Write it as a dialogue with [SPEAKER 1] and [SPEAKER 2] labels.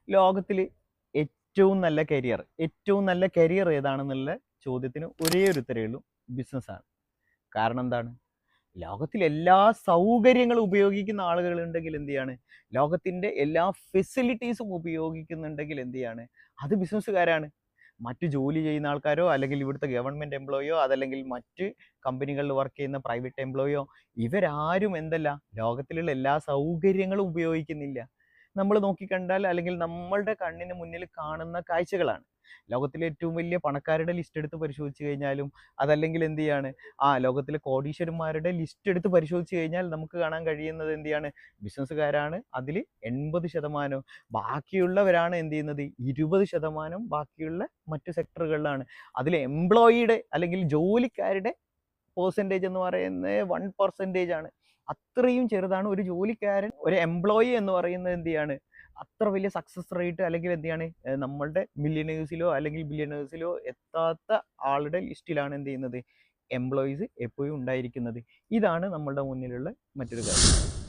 [SPEAKER 1] ലോകത്തിൽ ഏറ്റവും നല്ല കരിയർ ഏതാണെന്നുള്ള ചോദ്യത്തിന് ഒരേ ഒരു ഉത്തരവേ ഉള്ളൂ, ബിസിനസ്സാണ്. കാരണം എന്താണ്? ലോകത്തിൽ എല്ലാ സൗകര്യങ്ങളും ഉപയോഗിക്കുന്ന ആളുകളുണ്ടെങ്കിൽ എന്ത് ചെയ്യാണ്, ലോകത്തിൻ്റെ എല്ലാ ഫെസിലിറ്റീസും ഉപയോഗിക്കുന്നുണ്ടെങ്കിൽ എന്ത് ചെയ്യാണ്, അത് ബിസിനസ്സുകാരാണ്. മറ്റു ജോലി ചെയ്യുന്ന ആൾക്കാരോ അല്ലെങ്കിൽ ഇവിടുത്തെ ഗവൺമെൻറ് എംപ്ലോയിയോ അതല്ലെങ്കിൽ മറ്റ് കമ്പനികളിൽ വർക്ക് ചെയ്യുന്ന പ്രൈവറ്റ് എംപ്ലോയിയോ ഇവരാരും എന്തല്ല ലോകത്തിലുള്ള എല്ലാ സൗകര്യങ്ങളും ഉപയോഗിക്കുന്നില്ല. നമ്മൾ നോക്കിക്കണ്ടാൽ അല്ലെങ്കിൽ നമ്മളുടെ കണ്ണിന് മുന്നിൽ കാണുന്ന കാഴ്ചകളാണ്. ലോകത്തിലെ ഏറ്റവും വലിയ പണക്കാരുടെ ലിസ്റ്റ് എടുത്ത് പരിശോധിച്ച് കഴിഞ്ഞാലും അതല്ലെങ്കിൽ എന്ത് ചെയ്യാണ്, ലോകത്തിലെ കോടീശ്വരന്മാരുടെ ലിസ്റ്റ് എടുത്ത് പരിശോധിച്ച് കഴിഞ്ഞാൽ നമുക്ക് കാണാൻ കഴിയുന്നത് എന്ത് ചെയ്യാണ്, ബിസിനസ്സുകാരാണ് അതിൽ 80%. ബാക്കിയുള്ളവരാണ് എന്ത് ചെയ്യുന്നത്, 20% ബാക്കിയുള്ള മറ്റു സെക്ടറുകളിലാണ്. അതിൽ എംപ്ലോയിയുടെ അല്ലെങ്കിൽ ജോലിക്കാരുടെ പെർസെൻറ്റേജ് എന്ന് പറയുന്നത് 1% ആണ്. അത്രയും ചെറുതാണ് ഒരു ജോലിക്കാരൻ, ഒരു എംപ്ലോയി എന്ന് പറയുന്നത്. എന്ത് ചെയ്യാണ്, അത്ര വലിയ സക്സസ് റേറ്റ് അല്ലെങ്കിൽ എന്ത് ചെയ്യാണ്, നമ്മളുടെ മില്യണേഴ്സിലോ അല്ലെങ്കിൽ ബില്യണേഴ്സിലോ എത്താത്ത ആളുടെ ലിസ്റ്റിലാണ് എന്ത് ചെയ്യുന്നത്, എംപ്ലോയീസ് എപ്പോഴും ഉണ്ടായിരിക്കുന്നത്. ഇതാണ് നമ്മളുടെ മുന്നിലുള്ള മറ്റൊരു കാര്യം.